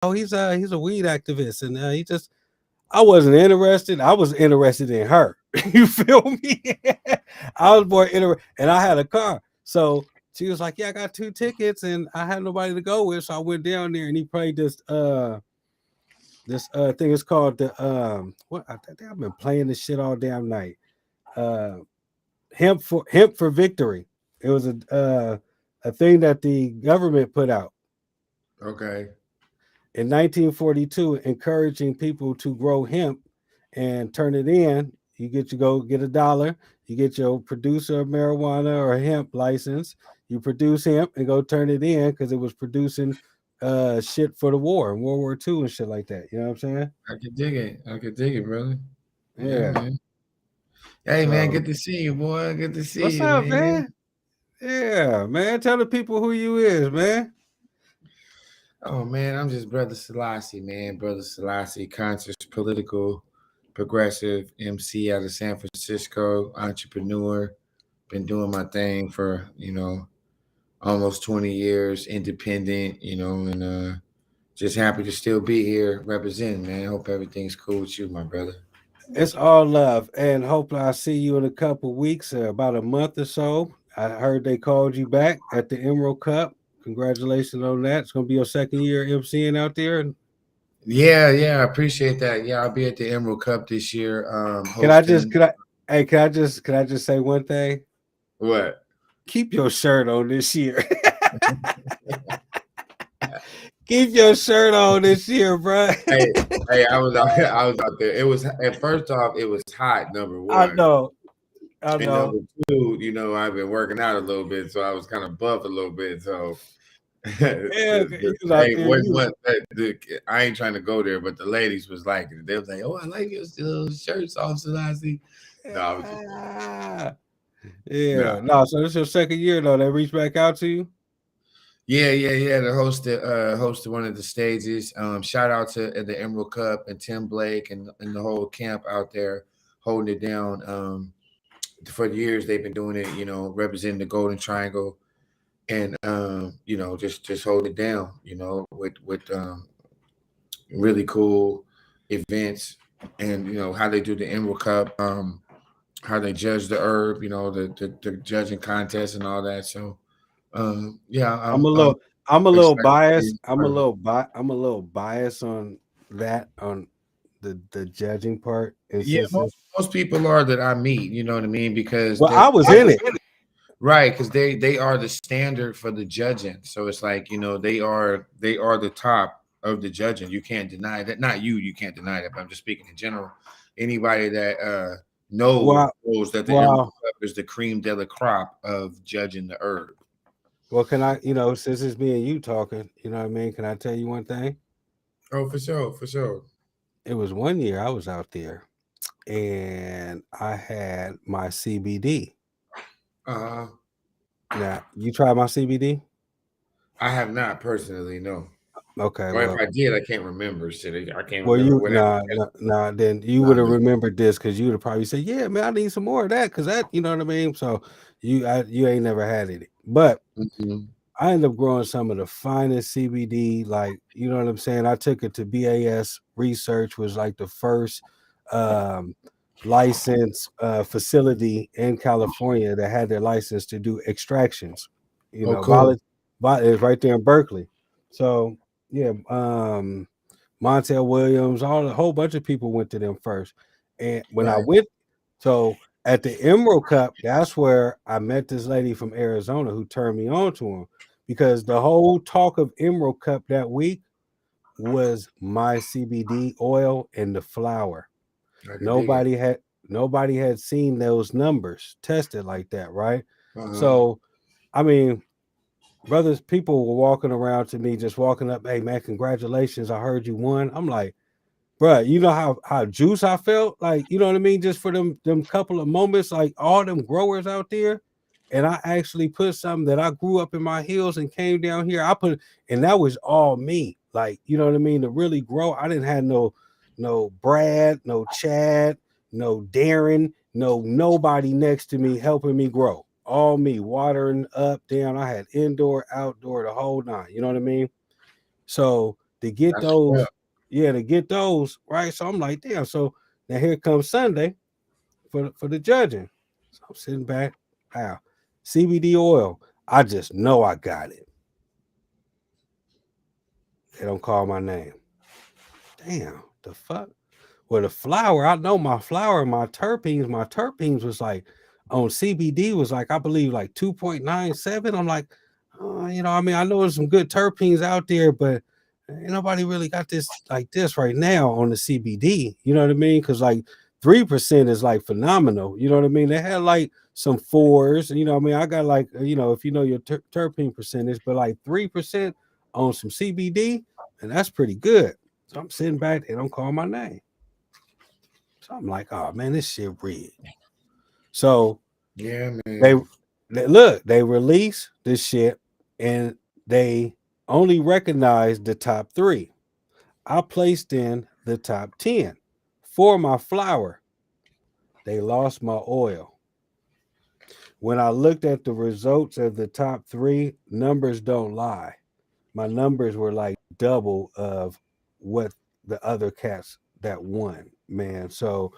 oh, he's a weed activist, and he just I wasn't interested. I was interested in her. You feel me? I was more interested, and I had a car. So she was like, "Yeah, I got 2 tickets, and I had nobody to go with." So I went down there, and he played this thing. It's called the what? I've been playing this shit all damn night. Uh, hemp for victory. It was a thing that the government put out Okay. in 1942, encouraging people to grow hemp and turn it in. You go get $1. You get your producer of marijuana or hemp license. You produce hemp and go turn it in because it was producing shit for the war, World War II and shit like that. You know what I'm saying? I could dig it. I could dig it, brother. Yeah, Yeah. man. Hey, man. So Good to see you, boy. Good to see what's you, up, man. man? Yeah, man. Tell the people who you is, man. Oh, man. I'm just Brother Selassie, man. Brother Selassie, conscious, political, progressive MC out of San Francisco, entrepreneur. Been doing my thing for, almost 20 years, independent, and just happy to still be here representing, man. Hope everything's cool with you, my brother. It's all love, and hopefully I see you in a couple weeks, about a month or so. I heard they called you back at the Emerald Cup. Congratulations on that. It's gonna be your second year MCing out there. And Yeah, yeah, I appreciate that. Yeah, I'll be at the Emerald Cup this year, can I just hosting. can I hey can I just say one thing? What? Keep your shirt on this year. Keep your shirt on this year, bro. Hey, hey, I was out, I was out there. It was at first off, it was hot, number I one, know, I and know. number two, I've been working out a little bit, so I was kind of buff a little bit. So, Yeah, you was out hey, there. what, You what, I ain't trying to go there, but the ladies was like it. They was like, "Oh, I like your shirts off, Selassie." No, I was just yeah, no. yeah. No, so this is your second year though. They reached back out to you. Yeah, yeah, yeah. To host one of the stages. Shout out to the Emerald Cup and Tim Blake and the whole camp out there holding it down. For years they've been doing it, representing the Golden Triangle and just hold it down, with really cool events and how they do the Emerald Cup, how they judge the herb, the judging contest and all that. So yeah, I'm a I'm little I'm a little excited to be biased. part of it. I'm a little biased on that on the judging part. And Yeah, since it's most people are that I meet, you know what I mean, because well, I was in it. right, because they are the standard for the judging. So it's like, they are the top of the judging. You can't deny that. Not you, you can't deny that, but I'm just speaking in general. Anybody that Well, knows that the Emerald well, Cup is the cream de la crop of judging the herb. well. Can I? Since it's me and you talking, you know what I mean? Can I tell you one thing? Oh, for sure, for sure. It was one year I was out there, and I had my CBD. Uh Now you tried my CBD? I have not personally, no. Okay, Or if well, I did, I can't remember. Shit, I can't well, remember you what I nah. Then you would nah, have nah. remembered this because you would have probably said, "Yeah, man, I need some more of that." Because that, you know what I mean. So you ain't never had it, but Mhm. I ended up growing some of the finest CBD. Like, you know what I'm saying. I took it to BAS Research, was like the first um, licensed facility in California that had their license to do extractions. You Oh, know, cool. Violet is right there in Berkeley. So yeah, Montel Williams, a whole bunch of people went to them first. And when I Right. went, so at the Emerald Cup, that's where I met this lady from Arizona who turned me on to him because the whole talk of Emerald Cup that week was my CBD oil and the flower. I could dig it. Nobody had nobody had seen those numbers tested like that, right? Uh-huh. So I mean, brothers, people were walking around to me, just walking up, hey man, congratulations, I heard you won. I'm like, bruh, you know how juice I felt, like, you know what I mean, just for them couple of moments, like all them growers out there, and I actually put something that I grew up in my hills and came down here. I put, and that was all me, like, you know what I mean, to really grow. I didn't have no Brad, no Chad, no Darren, no nobody next to me helping me grow. All me, watering up, down. I had indoor, outdoor, the whole nine. You know what I mean? So to get That's what's those, up. yeah, to get those right. So I'm like, damn. So now here comes Sunday for the judging. So I'm sitting back. Wow, CBD oil. I just know I got it. They don't call my name. Damn, the fuck. Well, the flour, I know my flour, my terpenes was like on CBD was like, I believe like 2.97. I'm like, I mean, I know there's some good terpenes out there, but ain't nobody really got this like this right now on the CBD. You know what I mean? Because like 3% is like phenomenal. You know what I mean? They had like some fours. You know what I mean? I got like, if you know your terpene percentage, but like 3% on some CBD, and that's pretty good. So I'm sitting back, they don't call my name. So I'm like, oh man, this shit rigged. So Yeah, they, man. they release this shit and they only recognize the top three. I placed in the top 10 for my flour. They lost my oil. When I looked at the results of the top three, numbers don't lie. My numbers were like double of what the other cats that won, man. So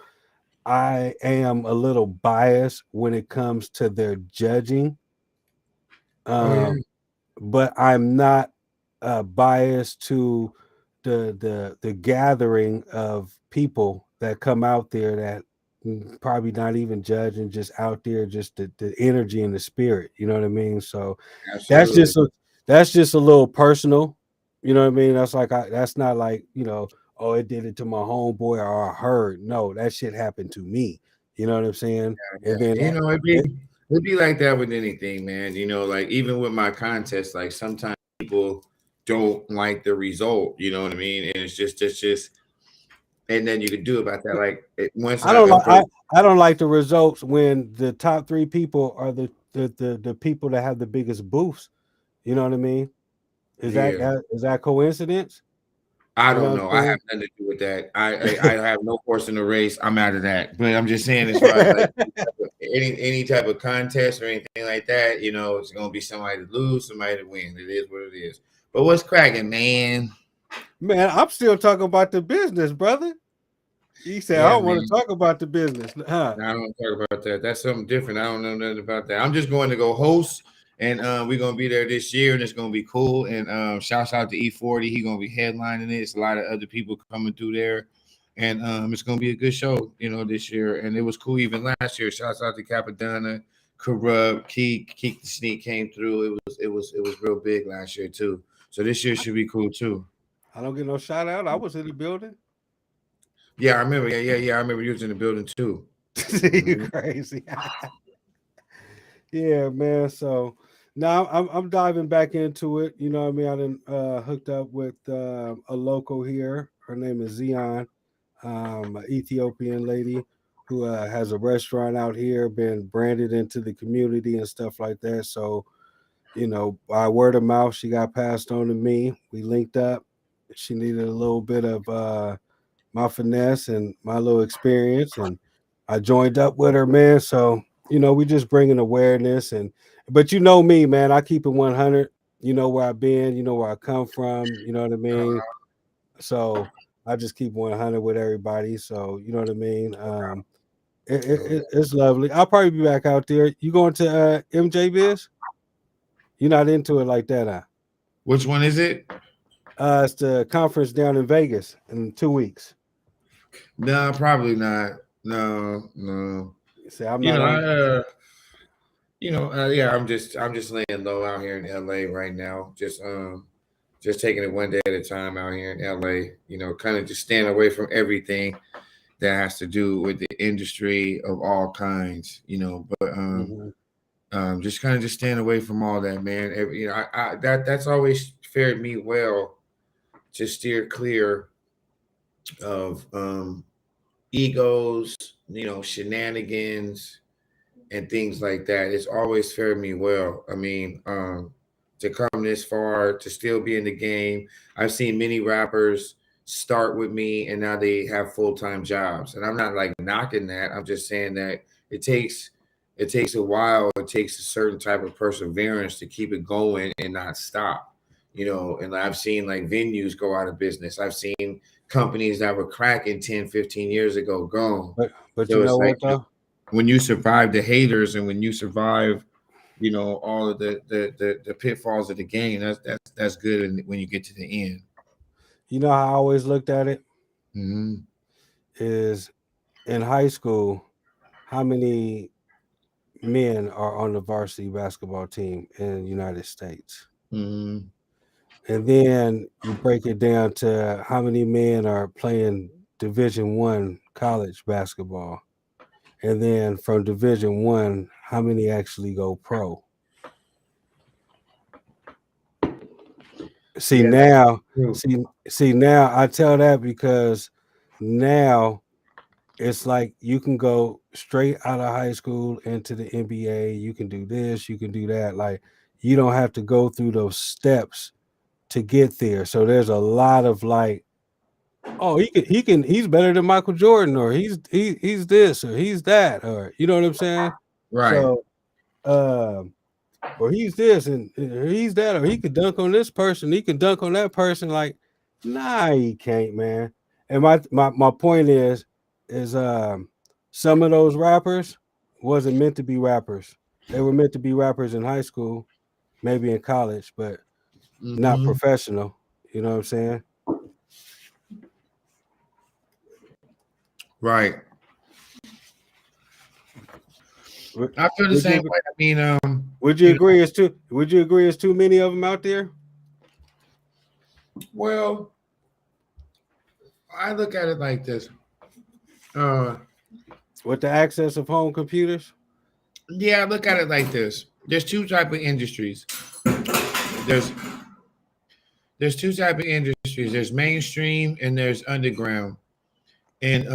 I am a little biased when it comes to their judging, Oh yeah. um, but I'm not biased to the gathering of people that come out there that probably not even judging, just out there, just the energy and the spirit. You know what I mean? So that's Absolutely. just a that's just a little personal. You know what I mean? That's like that's not like oh, it did it to my homeboy or I heard. No, that shit happened to me. You know what I'm saying? And then Yeah. It'd be like that with anything, man. Like even with my contest, like sometimes people don't like the result. You know what I mean? And it's just, and then you can do about that. Like once I don't like for I don't like the results when the top three people are the people that have the biggest booths. You know what I mean? yeah. Is that coincidence? I You know don't what know. I have I'm nothing to do with that. I have no horse in the race. I'm out of that. But I'm just saying, as far as like saying? any type of contest or anything like that, it's gonna be somebody to lose, somebody to win. It is what it is. But what's cracking, man? Man, I'm still talking about the business, brother. You said I Yeah, don't want to man. talk about the business, huh? No, I don't talk about that. That's something different. I don't know nothing about that. I'm just going to go host, and we're gonna be there this year, and it's gonna be cool. And shouts out to E40. He's gonna be headlining it. It's a lot of other people coming through there, and it's gonna be a good show, this year. And it was cool even last year. Shouts out to Capadonna, Corrupt, Keek the Sneak came through. It was real big last year too. So this year should be cool too. I don't get no shout out. I was in the building. Yeah, I remember. Yeah. I remember you was in the building too. You Hmm. crazy. Yeah, man. So now I'm diving back into it. You know what I mean? I done hooked up with a local here. Her name is Zion, an Ethiopian lady who has a restaurant out here, been branded into the community and stuff like that. So, by word of mouth, she got passed on to me. We linked up. She needed a little bit of my finesse and my little experience, and I joined up with her, man. So we just bringing awareness, but you know me, man. I keep it 100. You know where I've been. You know where I come from. You know what I mean. So I just keep 100 with everybody. So you know what I mean. It's lovely. I'll probably be back out there. You going to MJ Biz? You're not into it like that, huh? Which one is it? It's the conference down in Vegas in 2 weeks. No, probably not. No, no. See, I'm You not know, on. yeah. I'm just laying low out here in LA right now. Just taking it one day at a time out here in LA. Kind of just staying away from everything that has to do with the industry of all kinds. But Mhm. just kind of just staying away from all that, man. That's always fared me well to steer clear of egos, shenanigans and things like that. It's always fared me well. I mean, to come this far, to still be in the game. I've seen many rappers start with me and now they have full-time jobs. And I'm not like knocking that. I'm just saying that it takes it takes a while. It takes a certain type of perseverance to keep it going and not stop. And I've seen like venues go out of business. I've seen companies that were cracking 10, 15 years ago gone. But you So know it's like, what though? when you survive the haters and when you survive, all of the pitfalls of the game, that's good when you get to the end. You know how I always looked at it Mm-hmm. is in high school, how many men are on the varsity basketball team in the United States? Mm-hmm. And then you break it down to how many men are playing Division 1 college basketball. And then from Division 1, how many actually go pro? See Yeah, that's now, true. see now I tell that because now it's like you can go straight out of high school into the NBA. You can do this, you can do that. Like you don't have to go through those steps to get there. So there's a lot of like, oh, he's better than Michael Jordan, or he's this or he's that, or you know what I'm saying? Right. So or he's this and he's that, or he could dunk on this person, he can dunk on that person. Like, nah, he can't, man. And my point is some of those rappers wasn't meant to be rappers. They were meant to be rappers in high school, maybe in college, but not Mm-hmm. professional. You know what I'm saying? Right. Would, I feel the would same you way. I mean, would you agree it's too would you agree it's too many of them out there? well, I look at it like this. Uh, With the access of home computers? yeah, I look at it like this. There's two type of industries. There's there's two type of industries. There's mainstream and there's underground. And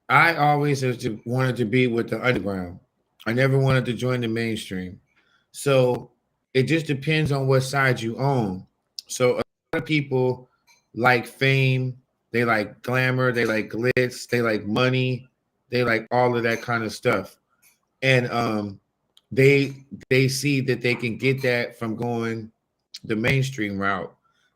I always wanted to be with the underground. I never wanted to join the mainstream. So it just depends on what side you own. So a lot of people like fame, they like glamour, they like glitz, they like money, they like all of that kind of stuff. And they they see that they can get that from going the mainstream route.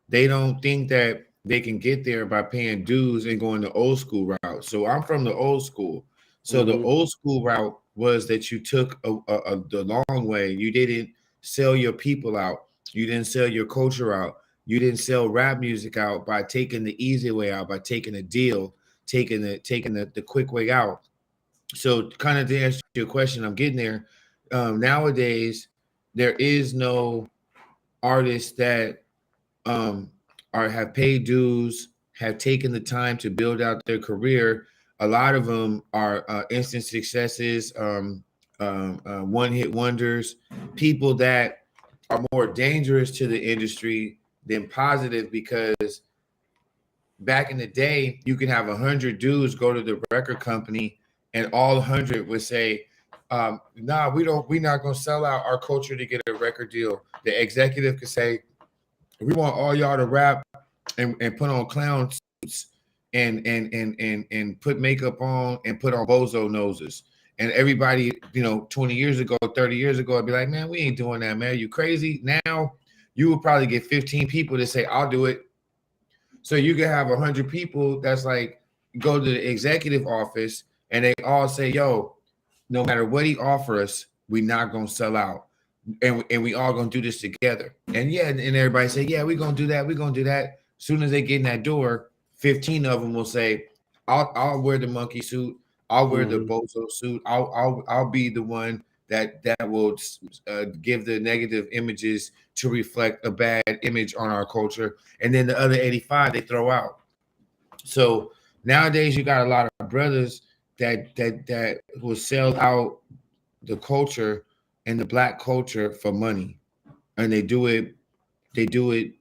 They don't think that they can get there by paying dues and going the old school route. So I'm from the old school. So the Mm-hmm. old school route was that you took the long way. You didn't sell your people out. You didn't sell your culture out. You didn't sell rap music out by taking the easy way out, by taking a deal, taking the quick way out. So kind of to answer your question, I'm getting there. Nowadays, there is no artist that um, are have paid dues, have taken the time to build out their career. A lot of them are instant successes, one hit wonders, people that are more dangerous to the industry than positive because back in the day, you could have 100 dudes go to the record company and all 100 would say, nah, we're not going to sell out our culture to get a record deal. The executive could say, we want all y'all to rap and put on clown suits and put makeup on and put on bozo noses. And everybody, 20 years ago, 30 years ago, I'd be like, man, we ain't doing that, man. You crazy? Now you would probably get 15 people to say, I'll do it. So you can have 100 people that's like, go to the executive office and they all say, yo, no matter what he offers us, we're not going to sell out and we all gonna do this together. And yeah, and everybody say, yeah, we're gonna do that. We're gonna do that. As soon as they get in that door, 15 of them will say, I'll wear the monkey suit. I'll wear the Mm-hmm. bozo suit. I'll be the one that will give the negative images to reflect a bad image on our culture. And then the other 85 they throw out. So nowadays you got a lot of brothers that will sell out the culture and the black culture for money, and they do it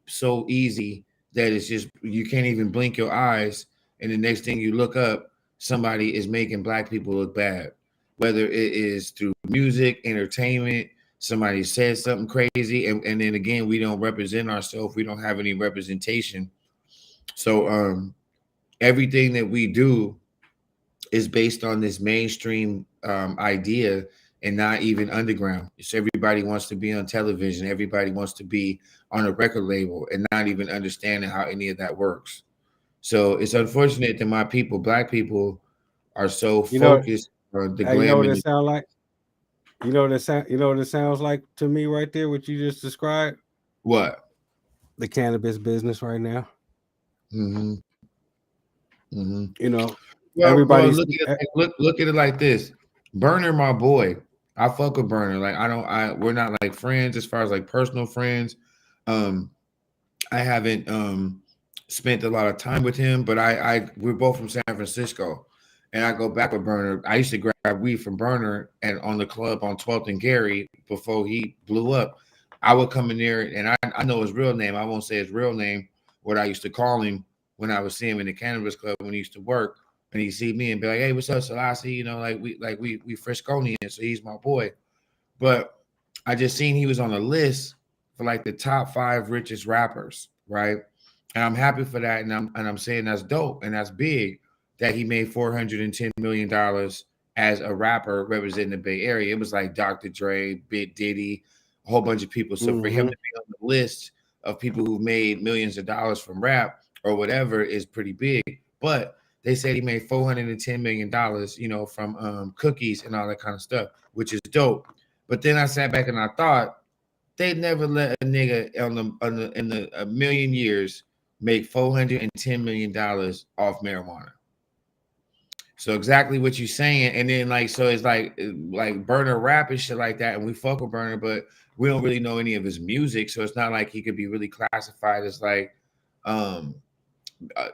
so easy that it's just you can't even blink your eyes, and the next thing you look up, somebody is making black people look bad, whether it is through music, entertainment. Somebody says something crazy, and then again, we don't represent ourselves. We don't have any representation. So everything that we do is based on this mainstream idea, and not even underground. So everybody wants to be on television. Everybody wants to be on a record label and not even understanding how any of that works. So it's unfortunate that my people, black people, are so You know, focused on the you know glam what and it sound like? You know what it sounds like to me right there, what you just described? what? The cannabis business right now. Mm-hmm. Mm-hmm. You know, Well, everybody's look at it like this. Burner, my boy. I fuck with Burner. Like we're not like friends as far as like personal friends. Um, I haven't spent a lot of time with him, but we're both from San Francisco, and I go back with Burner. I used to grab weed from Burner and on the club on 12th and Gary before he blew up. I would come in there, and I know his real name. I won't say his real name. What I used to call him when I was seeing him in the cannabis club when he used to work, and he'd see me and be like, "Hey, what's up, Selassie?" You know, we Frisconians, so he's my boy. But I just seen he was on a list for like the top 5 richest rappers, right? And I'm happy for that, and I'm saying that's dope and that's big that he made $410 million as a rapper representing the Bay Area. It was like Dr. Dre, Big Diddy, a whole bunch of people. So for him to be on the list of people who made millions of dollars from rap or whatever is pretty big. But they said he made $410 million, you know, from cookies and all that kind of stuff, which is dope. But then I sat back and I thought they never let a nigga in the a million years make $410 million off marijuana. So exactly what you're saying, and then like so it's like Burner rap and shit like that, and we fuck with Burner, but we don't really know any of his music, so it's not like he could be really classified as like, um,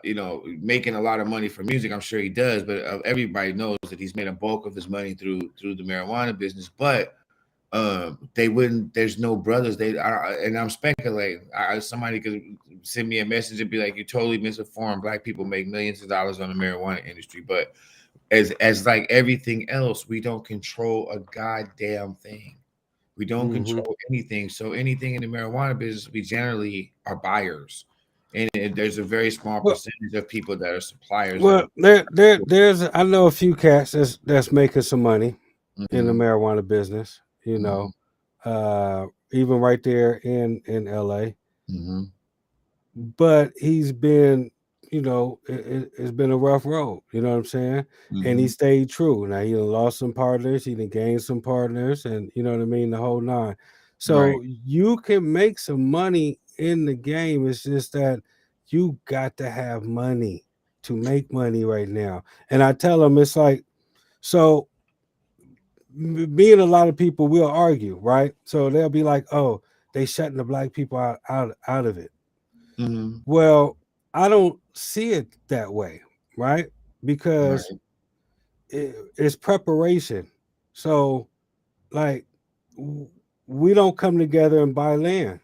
you know, making a lot of money from music. I'm sure he does, but everybody knows that he's made a bulk of his money through the marijuana business, but they wouldn't. There's no brothers. And I'm speculating. Somebody could send me a message and be like, "You totally misinformed. Black people make millions of dollars on the marijuana industry." But as like everything else, we don't control a goddamn thing. We don't control anything. So anything in the marijuana business, we generally are buyers, and there's a very small well, percentage of people that are suppliers of well, it. there's I know a few cats that's making some money in the Mm-hmm, marijuana business. You mm-hmm, know, even right there in LA. mm-hmm. But he's been, it's been a rough road. You know what I'm saying? And he Mm-hmm. stayed true. Now he done lost some partners, he done gained some partners, and you know what I mean, the whole nine. Right. So you can make some money in the game. It's just that you got to have money to make money right now. And I tell him it's like so. Me and a lot of people will argue, right? So they'll be like, "Oh, they shutting the black people out of it." Mm-hmm. Well, I don't see it that way, right? Because Right. it's preparation. So, like, we don't come together and buy land.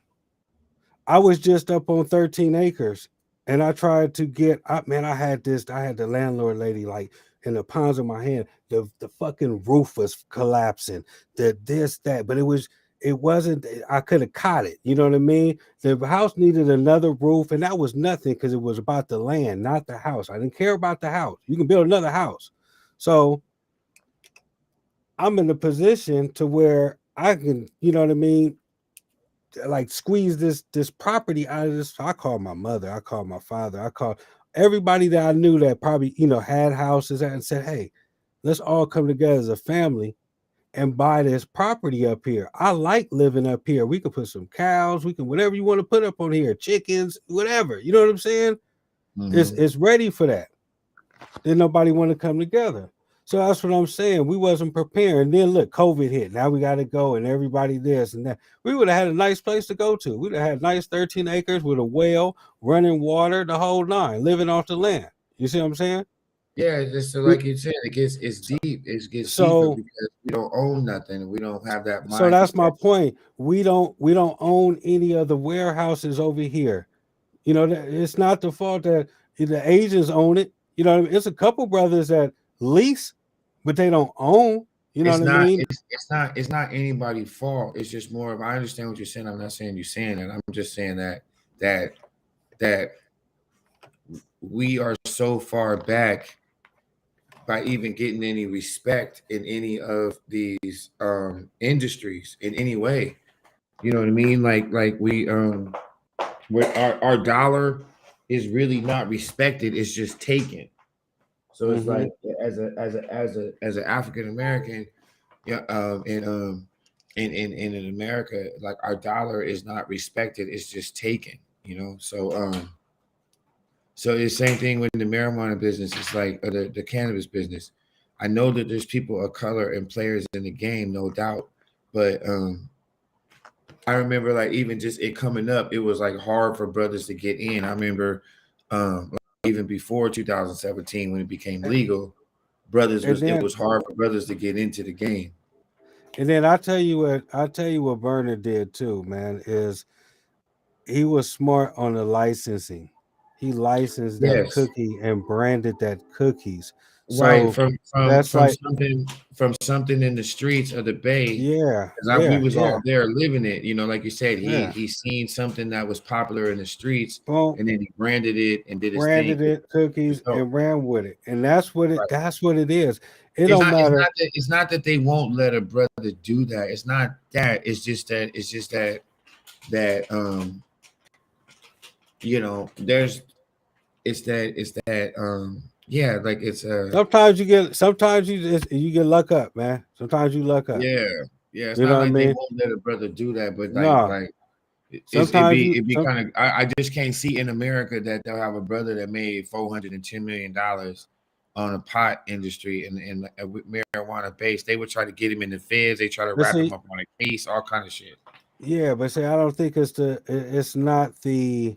I was just up on 13 acres and I tried to get man, I had the landlord lady like in the palms of my hand. The fucking roof was collapsing. That, but it wasn't I could have caught it. You know what I mean? The house needed another roof, and that was nothing because it was about the land, not the house. I didn't care about the house. You can build another house. So I'm in a position to where I can, you know what I mean, like squeeze this property out of this. I called my mother, I called my father, I called everybody that I knew that probably had houses and said, "Hey, let's all come together as a family and buy this property up here. I like living up here. We can put some cows, we can whatever you want to put up on here, chickens, whatever. You know what I'm saying? It's Mm-hmm. it's ready for that." Then nobody want to come together. So that's what I'm saying. We wasn't prepared. And then look, COVID hit. Now we got to go and everybody this and that. We would have had a nice place to go to. We'd have had nice 13 acres with a well, running water, the whole nine, living off the land. You see what I'm saying? Yeah, just so We like you said, it's so deep. It gets deeper so because we don't own nothing. We don't have that so mindset. that's my point. We don't own any of the warehouses over here. You know, it's not the fault that the Asians own it. You know, it's a couple brothers that lease, but they don't own. You know It's what I not. mean? It's not anybody's fault. It's just more of I understand what you're saying. I'm not saying you're saying that. I'm just saying that that we are so far back by even getting any respect in any of these industries in any way. You know what I mean? Like we with our dollar is really not respected. It's just taken. So it's Mm-hmm. like as an African American, yeah, in America, like our dollar is not respected. It's just taken. So it's the same thing with the marijuana business. It's like the cannabis business. I know that there's people of color and players in the game, no doubt. But I remember like even just it coming up, it was like hard for brothers to get in. I remember like even before 2017 when it became legal, And it then was hard for brothers to get into the game. I tell you what Burner did too, man, is he was smart on the licensing. He licensed that Yes. cookie and branded that cookies. Right, So that's like, from something in the streets of the Bay, yeah, because we yeah, was yeah, all there living it. Like you said, yeah. he seen something that was popular in the streets, Boom, and then he branded it and did his thing. branded it cookies So, and ran with it. And that's what it is. It it's don't not matter. it's not that they won't let a brother do that. It's not that. It's just that there's it's that yeah, like it's Sometimes you get luck up, man. Sometimes you luck up. yeah, yeah. It's You not know what I like they mean? won't let a brother do that, but No. Sometimes you it'd be some kind of I just can't see in America that they'll have a brother that made $410 million on a pot industry and with marijuana base. They would try to get him in the feds. They try to but wrap him see, up on a case, all kind of shit. yeah, but see, I don't think it's not the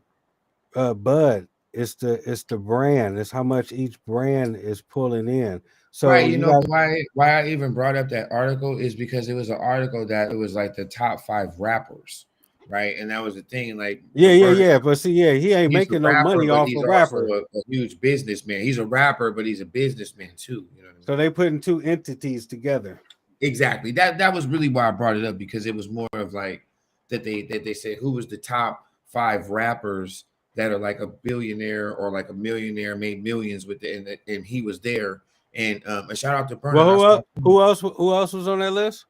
bud. It's the brand. It's how much each brand is pulling in. Right, So you you know got why I even brought up that article is because it was an article that it was like the top 5 rappers, right? And that was the thing, like yeah, yeah, Burner, yeah. But see, yeah, he ain't he's a making no rapper, money but off he's a also rapper. a huge businessman. He's a rapper, but he's a businessman too. You know what I So mean? they putting two entities together. Exactly. That was really why I brought it up because it was more of like that they said who was the top 5 rappers that are like a billionaire or like a millionaire made millions with it, and he was there. And a shout out to Burner. Well, And I saw who else was on that list?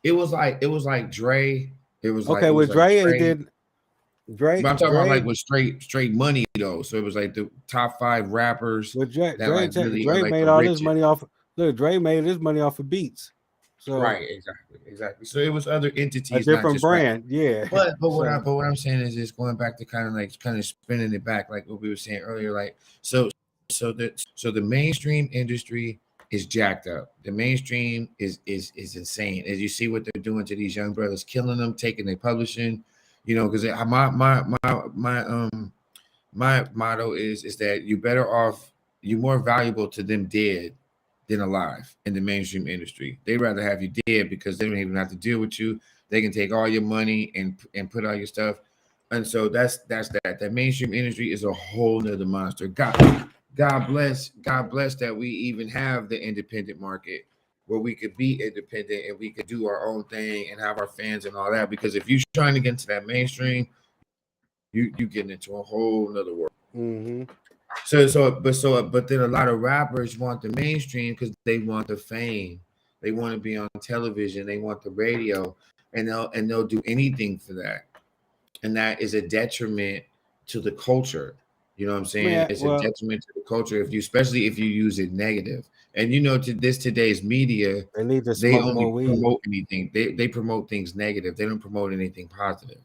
it was like Dre. Okay, It was with like Dre ain't Dre. did But I'm talking about like Dre with straight money though. So it was like the top 5 rappers with that like really are Dre like the made all his richest. money off. Look, Dre made his money off of beats. So Right, exactly. So it was other a entities, not different just rap. brand, yeah. So But what I'm saying is just going back to kind of spinning it back, like what we were saying earlier. Like so the mainstream industry is jacked up. The mainstream is insane. As you see what they're doing to these young brothers, killing them, taking their publishing. Because my motto is that you're more valuable to them dead than alive in the mainstream industry. They'd rather have you dead because they don't even have to deal with you. They can take all your money and put all your stuff. And so that's that. That mainstream industry is a whole nother monster. God bless that we even have the independent market where we could be independent and we could do our own thing and have our fans and all that. Because if you're trying to get into that mainstream, you getting into a whole nother world. mm-hmm. But then a lot of rappers want the mainstream because they want the fame. They want to be on television. They want the radio, and they'll do anything for that. And that is a detriment to the culture. You know what I'm saying? Man, It's a well, detriment to the culture especially if you use it negative. And today's media, they need to they smoke more only weed. promote anything. They promote things negative. They don't promote anything positive.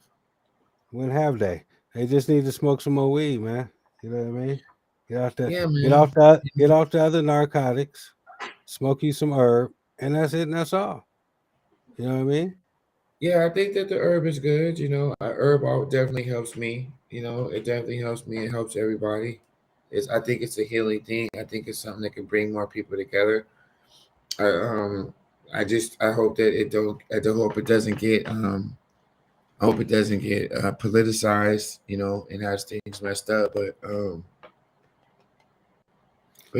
When have they? They just need to smoke some more weed, man. You know what I mean? Yeah, man. Get off the other narcotics, smoke you some herb, and that's it, and that's all. You know what I mean? Yeah, I think that the herb is good. Herb definitely helps me. It definitely helps me. It helps everybody. I think it's a healing thing. I think it's something that can bring more people together. I I hope that it don't. I don't hope it doesn't get. I hope it doesn't get politicized. And has things messed up. But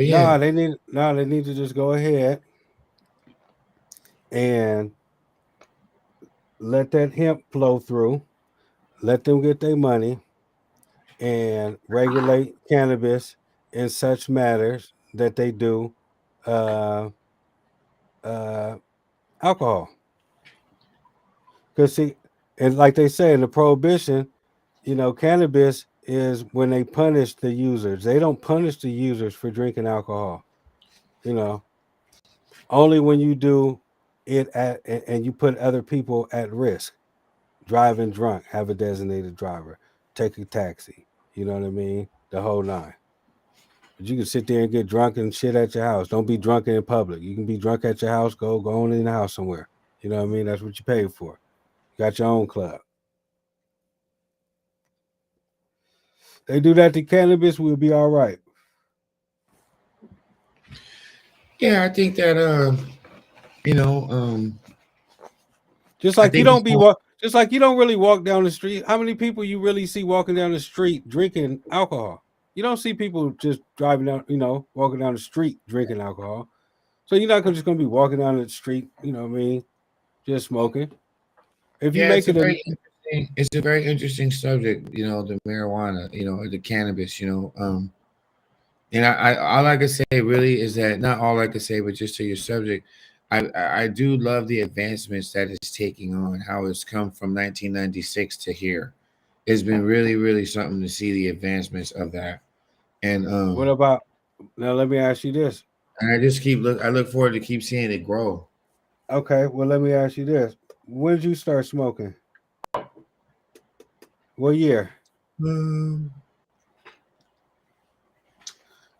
yeah, They need to just go ahead and let that hemp flow through, let them get their money, and regulate cannabis in such matters that they do uh, uh, alcohol. Because see, and like they say in the prohibition, cannabis is when they punish the users. They don't punish the users for drinking alcohol. You know, only when you do it and you put other people at risk. Driving drunk, have a designated driver, take a taxi. You know what I mean? The whole nine. But you can sit there and get drunk and shit at your house. Don't be drunk in public. You can be drunk at your house. Go on in the house somewhere. You know what I mean? That's what you paid for. You got your own club. They do that to cannabis, we'll be all right. Yeah, I think that you know, Just I like you think it's don't be just like you don't really walk down the street. How many people you really see walking down the street drinking alcohol? You don't see people just driving down, walking down the street drinking alcohol. So you're not just gonna be walking down the street, what I mean, just smoking. If you yeah, make it a it's a very interesting subject, the marijuana, or the cannabis, and I all I can say really is that not all I can say, but just to your subject, I do love the advancements that it's taking on, how it's come from 1996 to here. It's been really, really something to see the advancements of that. And what about now let me ask you this. I look forward to keep seeing it grow. Okay, well let me ask you this. When did you start smoking? What year? Um,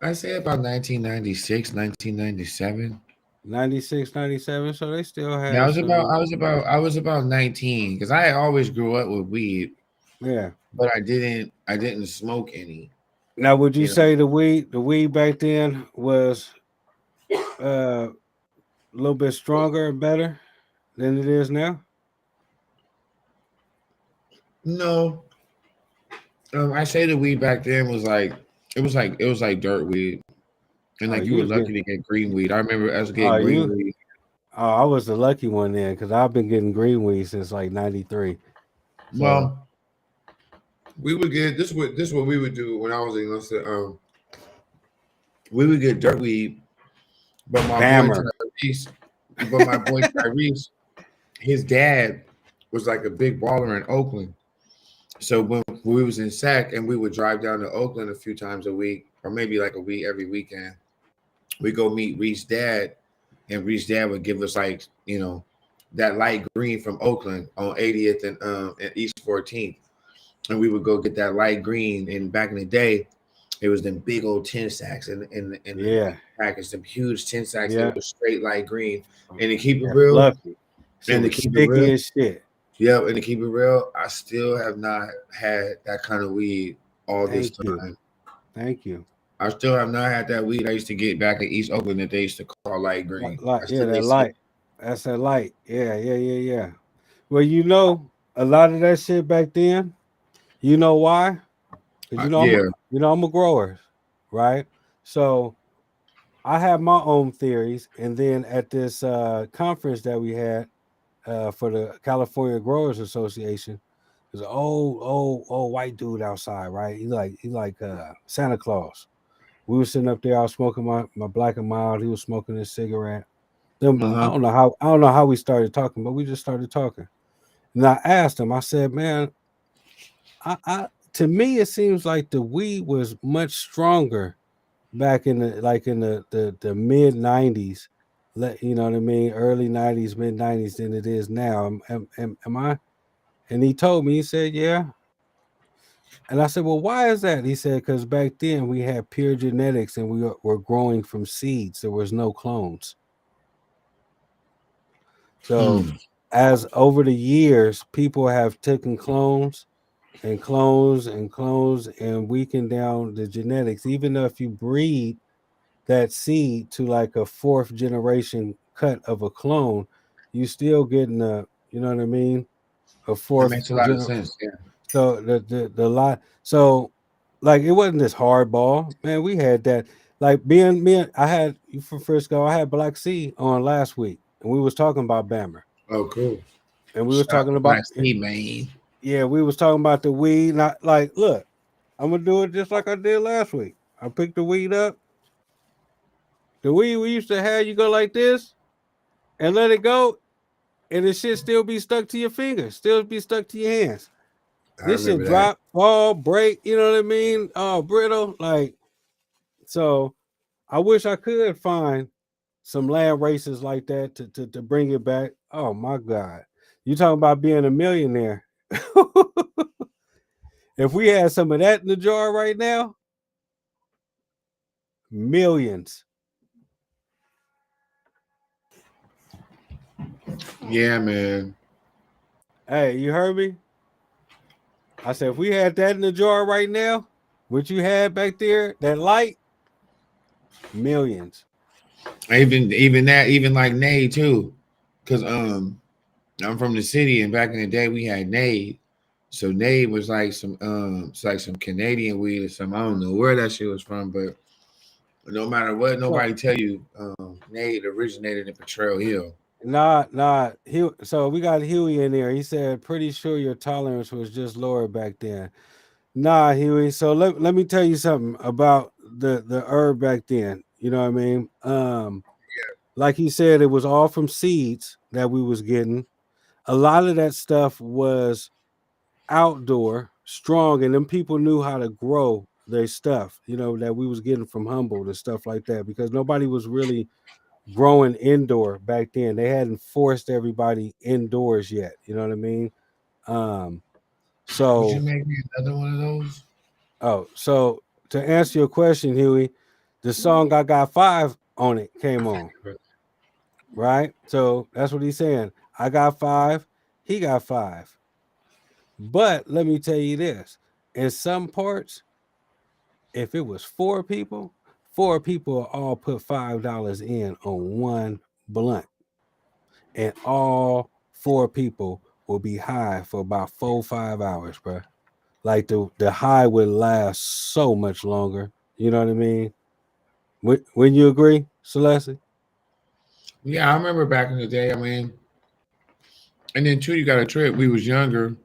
I say about 1996, 1997. 96, 97. So they still Yeah, had some. I was about 19 because I always grew up with weed, Yeah. but I didn't smoke any. Now would you You know, say the weed back then was a little bit stronger and better than it is now? no, I say the weed back then was like it was like dirt weed, and Oh, like you you were was lucky getting to get green weed. I remember us oh getting green you weed. oh I was the lucky one then because I've been getting green weed since like '93. So Well, we would get this is what we would do when I was in England. We would get dirt weed, but Bammer. My boy Tyrese, his dad was like a big baller in Oakland. So when we was in SAC and we would drive down to Oakland a few times a week, or maybe like a week every weekend, we go meet Reese's dad, and Reese's dad would give us like that light green from Oakland on 80th and East 14th, and we would go get that light green. And back in the day, it was them big old tin sacks and the Yeah. package, them huge tin sacks that Yeah. was straight light green. And to keep it Yeah. real, Fluffy. Shit and to was keep it real, sticky as shit. yeah, and to keep it real, I still have not had that kind of weed all this Thank you. time. Thank you. I still have not had that weed I used to get back in East Oakland that they used to call light green. I Yeah, still that ain't seen. light. That's that light. Yeah, yeah, yeah, yeah. Well, a lot of that shit back then. You know why? Because Yeah. I'm a grower, right? So I have my own theories, and then at this conference that we had for the California Growers Association, there's an old white dude outside, right? He like Santa Claus. We were sitting up there. I was smoking my black and mild. He was smoking his cigarette. Then I Uh-huh. don't know how we started talking, but we just started talking. And I asked him. I said, "Man, I to me it seems like the weed was much stronger back in the mid '90s. You know what I mean? Early '90s, mid '90s than it is now. Am I?" And he told me. He said, "Yeah." And I said, "Well, why is that?" He said, "Because back then we had pure genetics and we were growing from seeds. There was no clones. So Hmm. as over the years, people have taken clones and clones and clones and weakened down the genetics. Even though if you breed that seed to like a fourth generation cut of a clone, you still getting you know what I mean? A That fourth makes a lot of sense. Yeah. So the lot. So like it wasn't this hardball, man. We had that. Like being me, I had you from Frisco. I had Black C on last week, and we was talking about Bammer, Oh, cool. and we was Shout out talking to about Black Sea, man. yeah, we was talking about the weed. Not like look, I'm gonna do it just like I did last week. I picked the weed up. The weed we used to have, you go like this and let it go, and the shit still be stuck to your fingers, still be stuck to your hands. I This shit remember that. drop, fall, break, you know what I mean? Oh, brittle. Like, so I wish I could find some land races like that to bring it back. Oh my God. You talking about being a millionaire. If we had some of that in the jar right now, millions. Yeah, man. Hey, you heard me? I said, if we had that in the jar right now, what you had back there, that light, millions. Even that, even like Nade too, because I'm from the city, and back in the day we had Nade. So Nade was like it's like some Canadian weed or something. I don't know where that shit was from, but no matter what, So nobody tell you, Nade originated in Potrero Hill. nah. So we got Huey in there. He said, pretty sure your tolerance was just lower back then. Nah, Huey. So let me tell you something about the herb back then. You know what I mean? Like he said, it was all from seeds that we was getting. A lot of that stuff was outdoor, strong, and them people knew how to grow their stuff, you know, that we was getting from Humboldt and stuff like that, because nobody was really growing indoor back then. They hadn't forced everybody indoors yet. You know what I mean? Um, Would you so make me another one of those? so to answer your question, Huey, the song I Got Five on it came on, right? So that's what he's saying. I got five, he got five. But let me tell you this: in some parts, if it was four people all put $5 in on one blunt, and all four people will be high for about 4 5 hours, bro. Like the high would last so much longer. You know what I mean? When you agree, Celeste? Yeah, I remember back in the day. I mean, and then too, you got a trip. We was younger,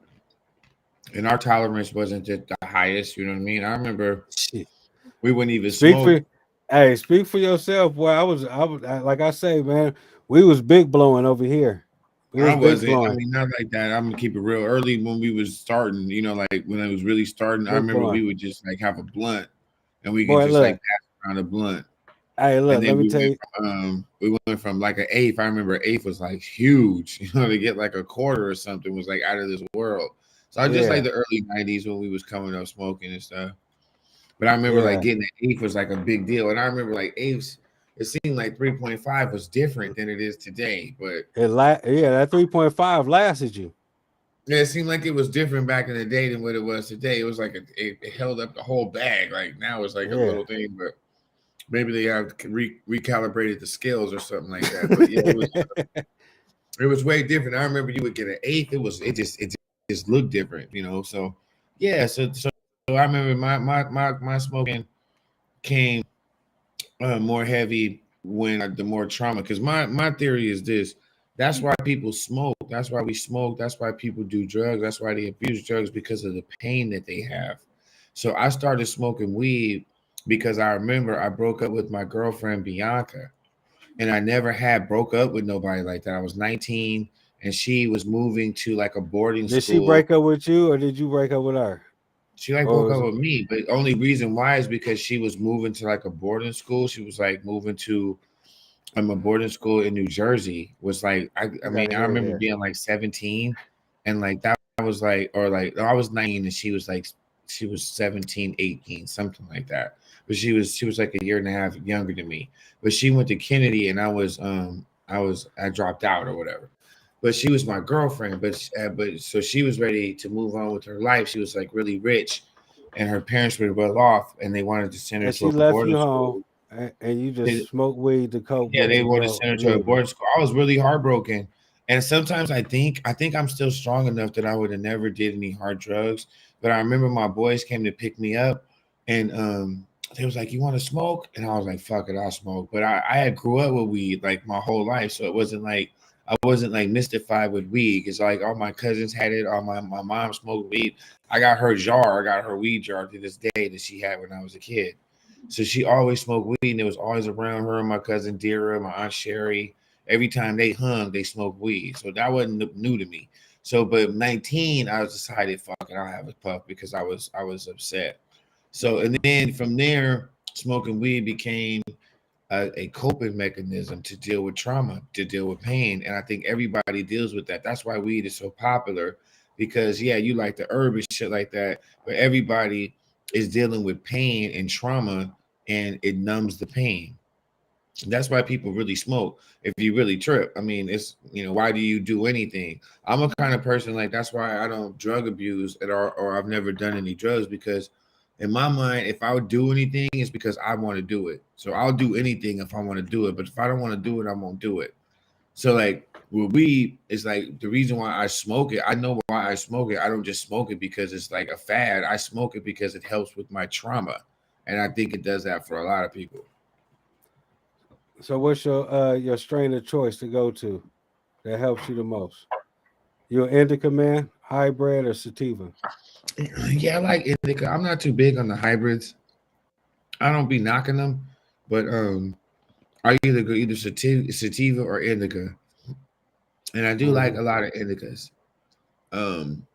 and our tolerance wasn't the highest. You know what I mean? I remember Shit. we wouldn't even Speak smoke. for Hey, speak for yourself, boy. Like I say, man, we was big blowing over here. We I was big wasn't. I blowing. mean, not like that. I'm gonna keep it real. Early when we was starting, like when I was really starting, I Big remember blowing. we would just like have a blunt, and we could Boy, just like look. pass around a blunt. Hey, And look, let then me tell you. we went from like an eighth. I remember an eighth was like huge. To get like a quarter or something was like out of this world. So I just like Yeah, the early '90s when we was coming up smoking and stuff. But I remember like yeah. getting an eighth was like a big deal, and I remember like eighths. It seemed like 3.5 was different than it is today, but Yeah, that 3.5 lasted you. yeah, it seemed like it was different back in the day than what it was today. It was like it held up the whole bag. Like now it's like a Yeah. little thing, but maybe they have recalibrated the scales or something like that. But yeah, it was way different. I remember you would get an eighth. It just looked different. So yeah, so I remember my smoking came more heavy when the more trauma. Because my theory is this: that's why people smoke. That's why we smoke. That's why people do drugs. That's why they abuse drugs, because of the pain that they have. So I started smoking weed because I remember I broke up with my girlfriend Bianca, and I never had broke up with nobody like that. I was 19, and she was moving to like a boarding Did she school. break up with you, or did you break up with her? She like Or broke up was it? with me, but only reason why is because she was moving to like a boarding school. She was like moving to a boarding school in New Jersey. Was like I I mean gotta I hear remember this. being like 17, and like that was like, or like no, I was 19 and she was 17, 18, something like that. But she was like a year and a half younger than me. But she went to Kennedy, and I dropped out or whatever. But she was my girlfriend. But so she was ready to move on with her life. She was like really rich, and her parents were well off, and they wanted to send her And to she a left boarding you home, school. and you They, just smoke weed to cope yeah, with, they wanted to send her to a leaving. boarding school. I was really heartbroken, and sometimes I think I'm still strong enough that I would have never did any hard drugs. But I remember my boys came to pick me up, and they was like, "You want to smoke?" And I was like, "Fuck it, I'll smoke." But I had grew up with weed like my whole life, so it wasn't like I wasn't like mystified with weed. It's like all my cousins had it. All my mom smoked weed. I got her weed jar to this day that she had when I was a kid. So she always smoked weed, and it was always around her and my cousin Dira, my aunt Sherry. Every time they hung, they smoked weed. So that wasn't new to me. So, but 19, I was decided, fuck it, I'll have a puff because I was upset. So, and then from there, smoking weed became a coping mechanism to deal with trauma, to deal with pain. And I think everybody deals with that. That's why weed is so popular because, yeah, you like the herb and shit like that, but everybody is dealing with pain and trauma and it numbs the pain. That's why people really smoke. If you really trip, I mean, it's why do you do anything? I'm a kind of person like that's why I don't drug abuse at all, or I've never done any drugs because, in my mind, if I would do anything, it's because I want to do it. So I'll do anything if I want to do it. But if I don't want to do it, I won't do it. So like with weed, it's like the reason why I smoke it. I know why I smoke it. I don't just smoke it because it's like a fad. I smoke it because it helps with my trauma, and I think it does that for a lot of people. So what's your strain of choice to go to that helps you the most? Your indica man, hybrid, or sativa? Yeah, I like indica. I'm not too big on the hybrids. I don't be knocking them, but I either go either sativa or indica, and I do like Mm-hmm. a lot of indicas. Um,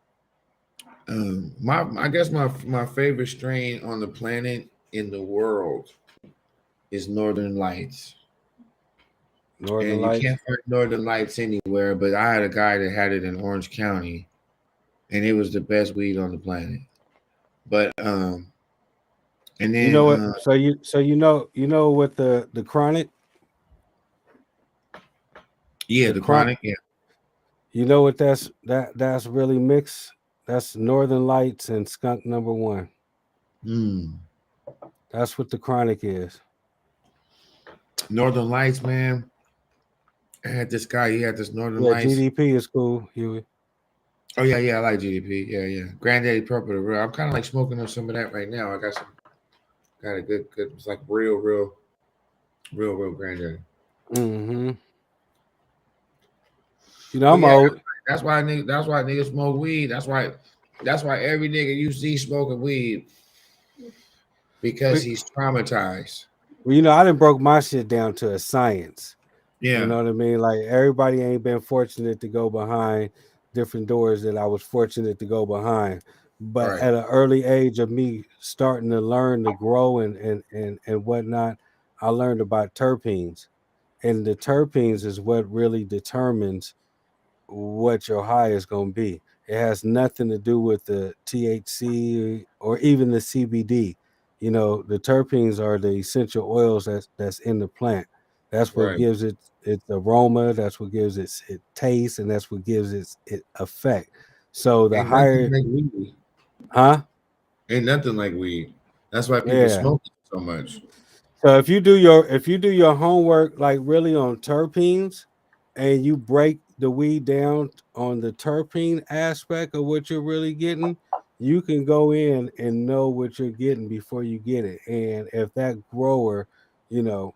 my I guess my favorite strain on the planet in the world is Northern Lights, Northern and you Lights. can't find Northern Lights anywhere. But I had a guy that had it in Orange County, and it was the best weed on the planet. But and You then know what? So you know what the chronic yeah, the the chronic. chronic, yeah. You know what that's really mixed. That's Northern Lights and Skunk Number One. Mm. That's what the chronic is. Northern Lights, man. I had this guy. He had this Northern Yeah, Lights. GDP is cool. You Oh yeah, yeah. I like GDP. Yeah, yeah. Granddaddy Purple. The real. I'm kind of like smoking on some of that right now. I got a good. It's like real Granddaddy. mm-hmm. You know But I'm yeah, old. that's why niggas smoke weed. That's why every nigga you see smoking weed because Well, he's traumatized. I done broke my shit down to a science. You Yeah. know what I mean? Like everybody ain't been fortunate to go behind different doors that I was fortunate to go behind. But Right. at an early age of me starting to learn to grow and whatnot, I learned about terpenes. And the terpenes is what really determines what your high is going to be. It has nothing to do with the THC or even the CBD. The terpenes are the essential oils that's in the plant. That's what Right. gives it its aroma. That's what gives it taste, and that's what gives it effect. So the Ain't nothing higher, like weed. huh? Ain't nothing like weed. That's why people Yeah. smoke it so much. So if you do your homework like really on terpenes and you break the weed down on the terpene aspect of what you're really getting, you can go in and know what you're getting before you get it. And if that grower, you know,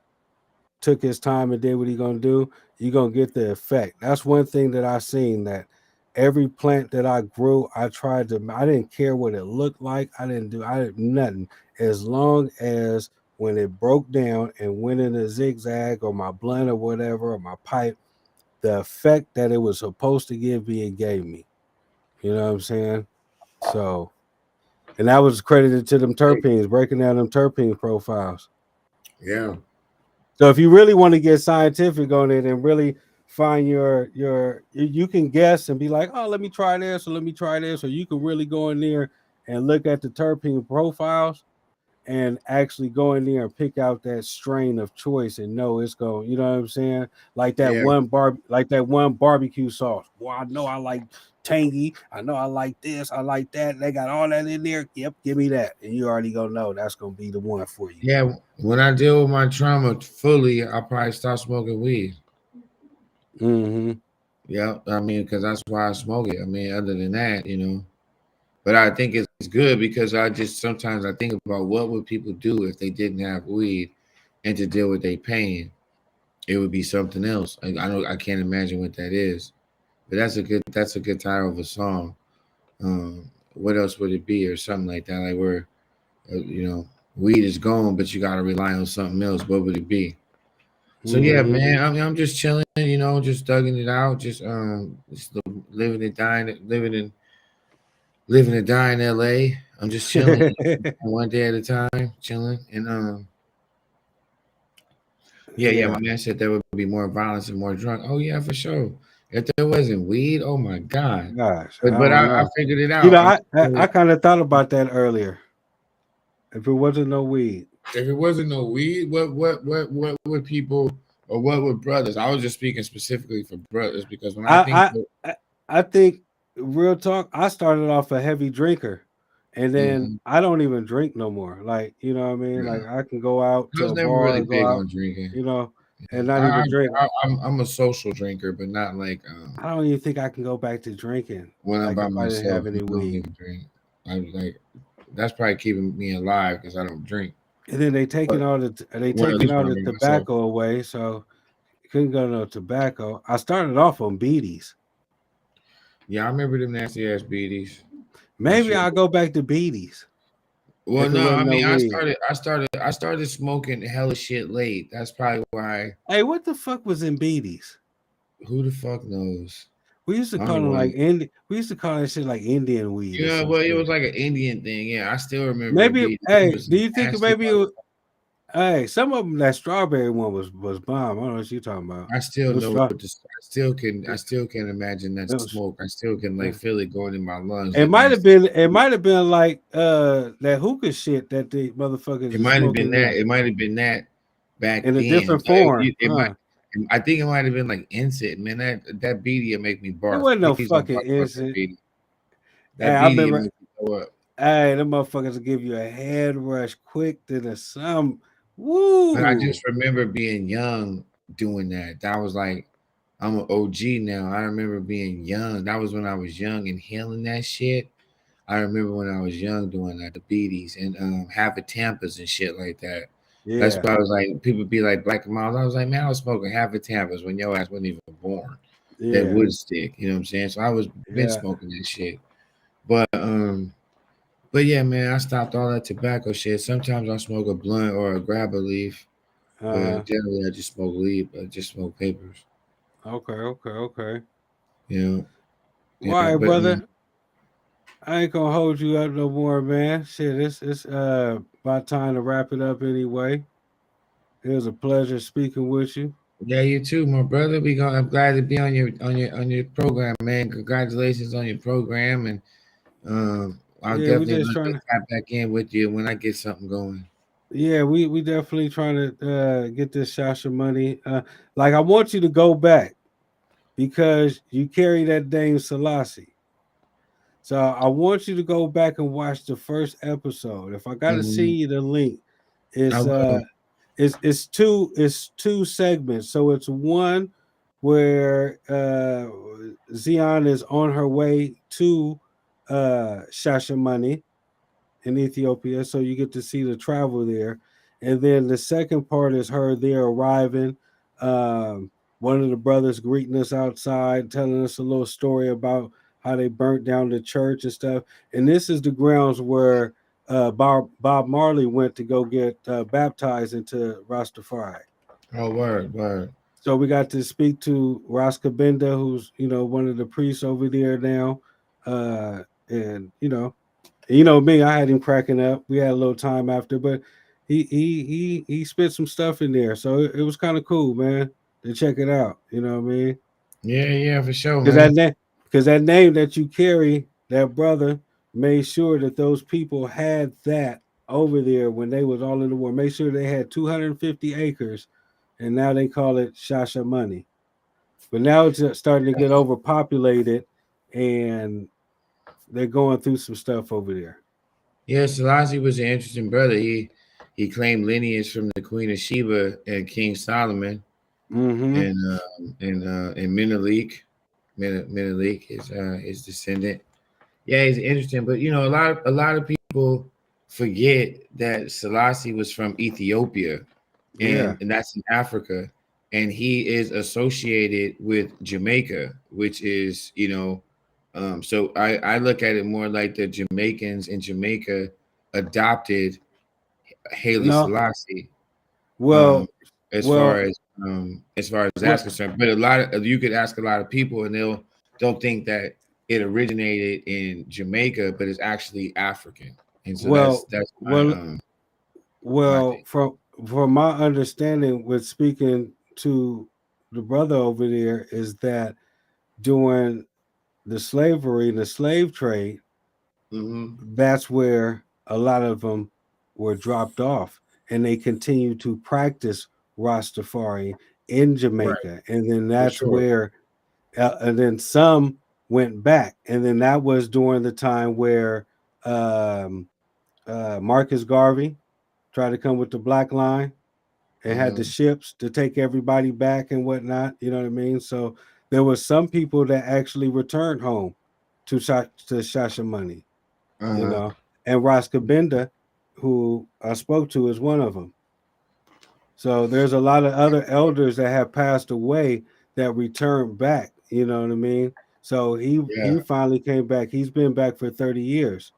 took his time and did what he gonna do, you're gonna get the effect. That's one thing that I seen that every plant that I grew, I didn't care what it looked like. I did nothing. As long as when it broke down and went in a zigzag or my blunt or whatever or my pipe, the effect that it was supposed to give me, it gave me. You know what I'm saying? So and that was credited to them Right. terpenes, breaking down them terpene profiles. Yeah. So if you really want to get scientific on it and really find you can guess and be like, oh, let me try this or let me try this, or you can really go in there and look at the terpene profiles and actually go in there and pick out that strain of choice and know it's going, you know what I'm saying? Yeah. Like that one barbecue sauce. Well, I know I like tangy. I know I like this. I like that. They got all that in there. Yep, give me that. And you already gonna know that's gonna be the one for you. Yeah. When I deal with my trauma fully, I'll probably start smoking weed. Mm-hmm. Yeah. I mean, because that's why I smoke it. I mean, other than that. But I think it's good because I just sometimes I think about what would people do if they didn't have weed and to deal with their pain. It would be something else. I know I can't imagine what that is. But that's a good title of a song. What else would it be or something like that? Like where weed is gone, but you gotta rely on something else. What would it be? So yeah, Mm-hmm. man, I'm just chilling, just thugging it out, just living and dying, living and dying in LA. I'm just chilling, one day at a time, chilling. And yeah, Yeah. my man said there would be more violence and more drunk. Oh yeah, for sure. If there wasn't weed, oh my God. Gosh, I But don't I know. figured it You out. know, I'm I kind of thought about that earlier. If it wasn't no weed, If it wasn't no weed, what would people or what would brothers? I was just speaking specifically for brothers because when I think I I think real talk. I started off a heavy drinker, and then Mhm, I don't even drink no more. Like you know what I mean? yeah, Like I can go out I to was a never bar, really go big out, on drinking. you know, Yeah. and not even drink. I'm a social drinker, but not like I don't even think I can go back to drinking. when I'm Like by if I didn't myself. have any I don't weed. even drink. I like that's probably keeping me alive because I don't drink. And then But they when at taking least all when I'm the by myself, tobacco away, so you couldn't go no tobacco. I started off on beaties. yeah, I remember them nasty ass beaties. I Maybe sure. I'll go back to beaties Well, if it no, I wasn't no mean, weed. I started smoking hella shit late. That's probably why. Hey, what the fuck was in beaties? Who the fuck knows? We used to I call don't them know. like Indi- We used to call that shit like Indian weed or Yeah, some well, it shit. was like an Indian thing. Yeah, I still remember it Maybe, being. It hey, was do you think nasty. hey, some of them that strawberry one was bomb. I don't know what you talking about. I still Those know straw, what this. I it, still can imagine that those, smoke. I still can like yeah. feel it going in my lungs. It That might have nasty. been, it might have been like that hookah shit that the motherfuckers It are might have been smoking that. It might have been that back in a then. different form, It might. huh? I think it might have been like insect. Man, that beady will make me It barf. wasn't no Please don't fucking talk about that instant. beady. Hey, That I beady will remember. make me throw up. Hey, them motherfuckers will give you a head rush quick to the some. But I Woo! just remember being young doing that. That was like I'm an OG now. I remember being young. That was when I was young and healing that shit. I remember when I was young doing that, the beaties and having Tampas and shit like that. That's Yeah, why I was like, people be like Black and Miles. I was like, man, I was smoking having Tampas when your ass wasn't even born. That yeah, wood stick, you know what I'm saying? So I was been yeah. smoking that shit. But yeah, man, I stopped all that tobacco shit. Sometimes I smoke a blunt or a grab a leaf, Uh, but generally I just smoke weed. I just smoke papers. okay. You know, Well, all yeah. right, But brother. I ain't gonna hold you up no more, man. Shit, it's about time to wrap it up anyway. It was a pleasure speaking with you. yeah, you too, my brother. I'm glad to be on your program, man. Congratulations on your program, and I'll Yeah, we definitely just look to trying to. tap back in with you when I get something going. Yeah, we definitely trying to get this Shasha money. Like I want you to go back because you carry that Dame Selassie. So I want you to go back and watch the first episode. If I gotta see Hmm. you the link, I it's will. it's two segments. So it's one where Zion is on her way to Shashamani in Ethiopia. So you get to see the travel there. And then the second part is her there arriving. Um, One of the brothers greeting us outside, telling us a little story about how they burnt down the church and stuff. And this is the grounds where Bob Marley went to go get baptized into Rastafari. Oh, word. So we got to speak to Ras Kabinda, who's one of the priests over there now, and me, I had him cracking up. We had a little time after, but he spit some stuff in there, so it was kind of cool, man, to check it out. You know what I mean? Yeah, for sure, Because man. that name that you carry, that brother made sure that those people had that over there when they was all in the war. Make sure they had 250 acres, and now they call it Shasha money. But now it's starting to get overpopulated, and they're going through some stuff over there. Yeah, Selassie was an interesting brother. He claimed lineage from the Queen of Sheba and King Solomon, Mm-hmm. and Menelik. Menelik is his descendant. Yeah, he's interesting, but a lot of people forget that Selassie was from Ethiopia, Yeah. and that's in Africa, and he is associated with Jamaica, which is so I look at it more like the Jamaicans in Jamaica adopted Haile No, Selassie. Um, well, as far well, as well, that's concerned, but a lot of you could ask a lot of people, and they'll think that it originated in Jamaica, but it's actually African, and so well, that's well, my well. thing. From my understanding, with speaking to the brother over there, is that during the slavery and the slave trade, Mm-hmm. that's where a lot of them were dropped off, and they continue to practice Rastafari in Right, Jamaica, and then for that's sure. where, and then some went back, and then that was during the time where um, Marcus Garvey tried to come with the Black Line and had the Mm-hmm. ships to take everybody back and whatnot. You know what I mean? So there was some people that actually returned home to Shashemonie, you Uh-huh. know, and Roscoe Benda, who I spoke to, is one of them. So there's a lot of other elders that have passed away that returned back. You know what I mean? So Yeah, he finally came back. He's been back for 30 years.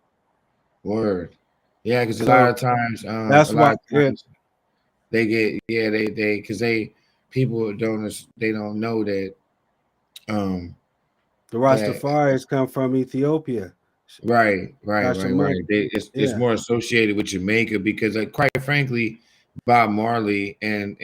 word. Yeah, because So a that's lot why of times they get because people they don't know that um the that Rastafaris come from Ethiopia. right. Shashamani. It's Yeah. more associated with Jamaica because, like, quite frankly, Bob Marley and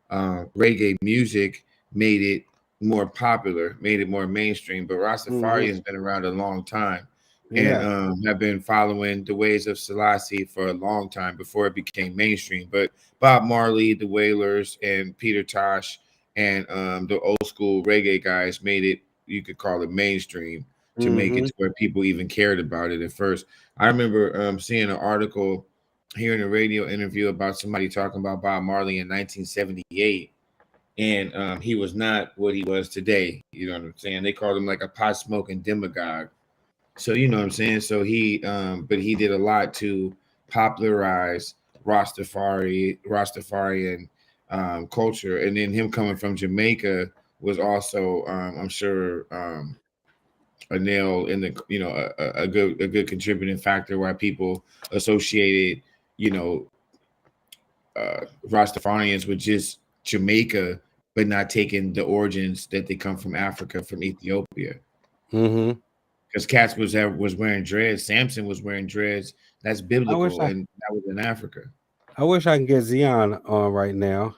reggae music made it more popular, made it more mainstream. But Rastafari Hmm. has been around a long time and Yeah. have been following the ways of Selassie for a long time before it became mainstream. But Bob Marley, the Wailers, and Peter Tosh and the old school reggae guys made it. You could call it mainstream to make it Hmm. to where people even cared about it at first. I remember seeing an article, hearing a radio interview about somebody talking about Bob Marley in 1978, and he was not what he was today. You know what I'm saying? They called him like a pot smoking demagogue. So you know what I'm saying. So but he did a lot to popularize Rastafarian culture, and then him coming from Jamaica was also, I'm sure, a nail in the a good contributing factor why people associated you know Rastafarians with just Jamaica, but not taking the origins that they come from Africa, from Ethiopia. Hmm. Because Cats was wearing dreads, Samson was wearing dreads. That's I wish biblical, I and that was in Africa. I wish I can get Zion on right now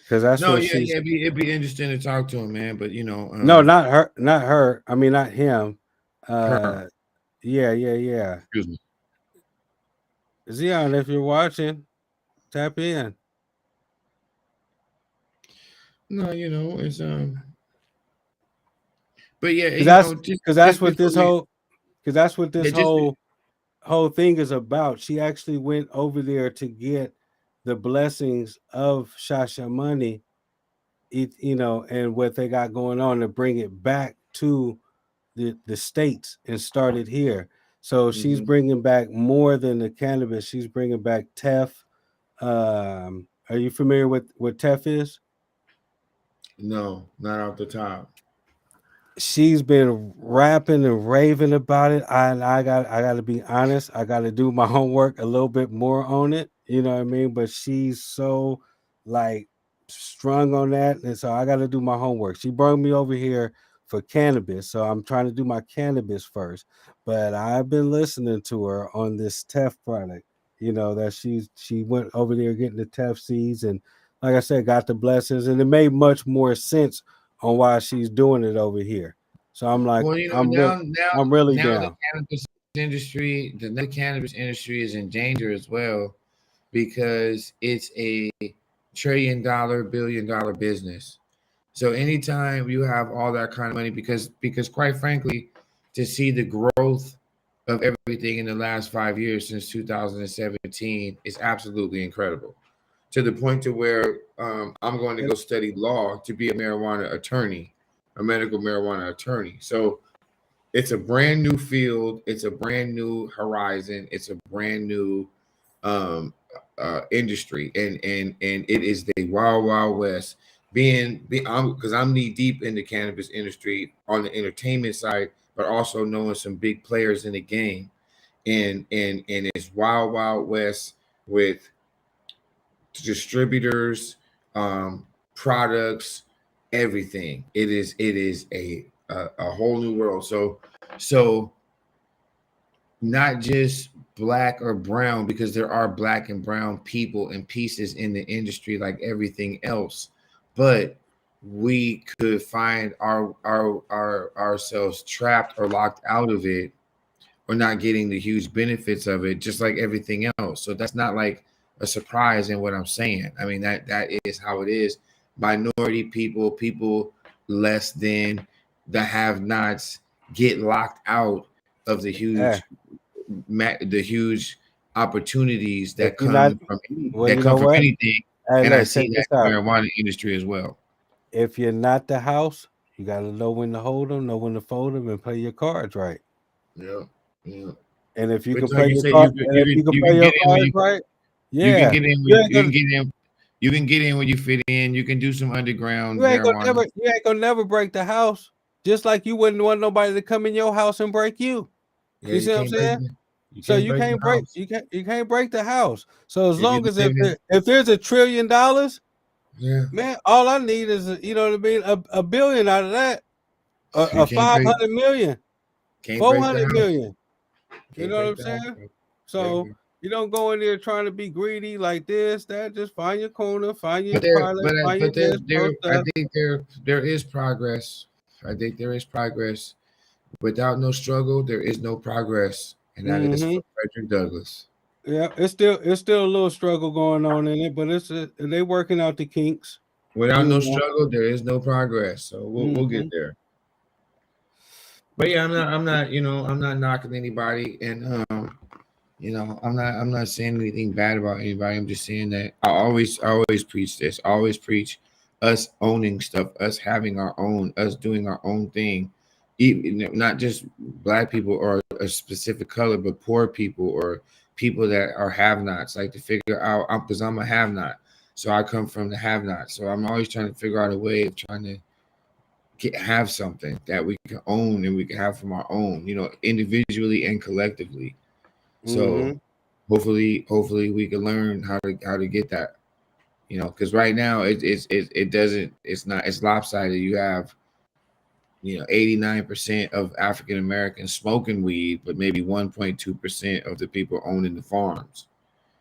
because that's No, what yeah, she's. it'd be interesting to talk to him, man. But No, not her, not her. I mean, not him. her. Uh, yeah, yeah, yeah. Excuse me. Zion, if you're watching, tap in No, it's but yeah, because that's because that's just what before this we whole because that's what yeah this just whole thing is about. She actually went over there to get the blessings of Shashamani, and what they got going on to bring it back to the states and started here. So she's mhm. bringing back more than the cannabis. She's bringing back teff. Are you familiar with what teff is? No, not off the top. She's been rapping and raving about it. I got to be honest. I got to do my homework a little bit more on it. You know what I mean? But she's so like strung on that, and so I got to do my homework. She brought me over here for cannabis, so I'm trying to do my cannabis first. But I've been listening to her on this teff product. That she went over there getting the teff seeds, and like I said, got the blessings, and it made much more sense on why she's doing it over here. So I'm like, Well, I'm really now the down. cannabis industry is in danger as well because it's a $1 trillion, $1 billion business. So anytime you have all that kind of money, because quite frankly, to see the growth of everything in the last 5 years since 2017 is absolutely incredible. To the point to where I'm going to And go study law to be a marijuana attorney, a medical marijuana attorney. So it's a brand new field. It's a brand new horizon. It's a brand new um, industry, and it is the wild wild west. Because I'm knee deep in the cannabis industry on the entertainment side, but also knowing some big players in the game. and it's wild west with distributors, products, everything. It is a whole new world. So not just black or brown, because there are black and brown people and pieces in the industry like everything else, but we could find our ourselves trapped or locked out of it, or not getting the huge benefits of it, just like everything else. So that's not like a surprise in what I'm saying. I mean, that is how it is. Minority people, people less than the have-nots, get locked out of Hey, the huge opportunities if that you're not, come from well, you know from what? anything. Hey, And I look, see check that this in the out. marijuana industry as well. If you're not the house, you got to know when to hold them, know when to fold them, and play your cards right. Yeah, yeah. And if you But can like play you your say, card, and if you can you play can your get in when cards right, you can yeah, get in you when ain't you gonna, can get in. You can get in when you fit in. You can do some underground marijuana. you ain't gonna never break the house. Just like you wouldn't want nobody to come in your house and break you. Yeah, You see what I'm saying? you So can't break the house. you can't break the house. So as If you long as live in, if there's $1 trillion, yeah, man, all I need is you know what I mean, a billion out of that, you a can't 500 million, can't four break the hundred house. million. You Can't know what break I'm the house, saying? bro. Yeah, So bro. you don't go in there trying to be greedy like this, that. Just find your corner, find your But product, find your this, there, post I up. think there is progress. I think there is progress. Without no struggle, there is no progress, and that is Mm-hmm. from Frederick Douglass. Yeah, it's still a little struggle going on in it, but they working out the kinks. Without You no know. struggle, there is no progress. So we'll get Mm-hmm. there. But yeah, I'm not knocking anybody, and I'm not saying anything bad about anybody. I'm just saying that I always preach this. I always preach us owning stuff, us having our own, us doing our own thing. Even not just black people or a specific color, but poor people or people that are have-nots. Like to figure out, because I'm a have-not, so I come from the have-not. So I'm always trying to figure out a way of trying to have something that we can own and we can have from our own, individually and collectively. So Mm-hmm. hopefully we can learn how to get that. Because right now it doesn't, it's lopsided. You have 89% of African Americans smoking weed, but maybe 1.2% of the people owning the farms.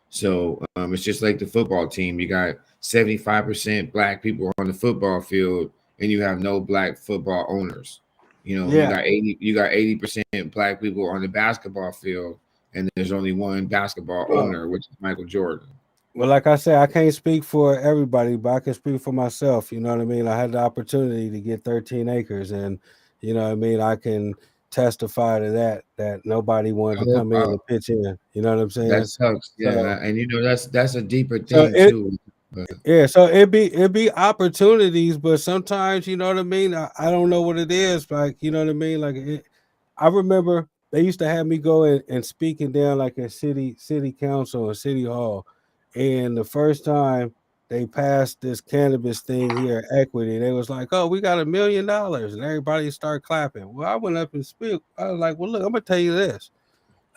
So it's just like the football team. You got 75% black people on the football field, and you have no black football owners. Yeah. You got 80% black people on the basketball field, and there's only one basketball Well, owner, which is Michael Jordan. well, like I said, I can't speak for everybody, but I can speak for myself. You know what I mean? I had the opportunity to get 13 acres, and you know what I mean. I can testify to that nobody wanted I to hope come in and pitch in. You know what I'm that saying? sucks. So Yeah, and that's a deeper so thing it too. But yeah, so it be opportunities, but sometimes you know what I mean. I don't know what it is, like you know what I mean. I remember they used to have me go and speaking down like at city council and city hall, and the first time they passed this cannabis thing here, equity, they was like, "Oh, we got $1 million," and everybody started clapping. Well, I went up and speak. I was like, "Well, look, I'm gonna tell you this: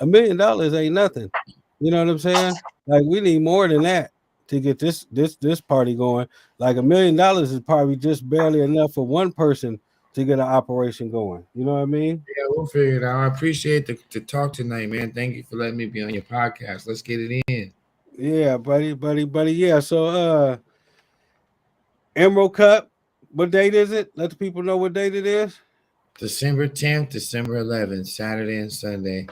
$1 million ain't nothing." You know what I'm saying? Like we need more than that to get this party going. Like $1 million is probably just barely enough for one person to get an operation going. You know what I mean? yeah, we'll figure it out. I appreciate the talk tonight, man. Thank you for letting me be on your podcast. Let's get it in. Yeah, buddy. Yeah. So Emerald Cup, what date is it? Let the people know what date it is. December 10th, December 11th, Saturday and Sunday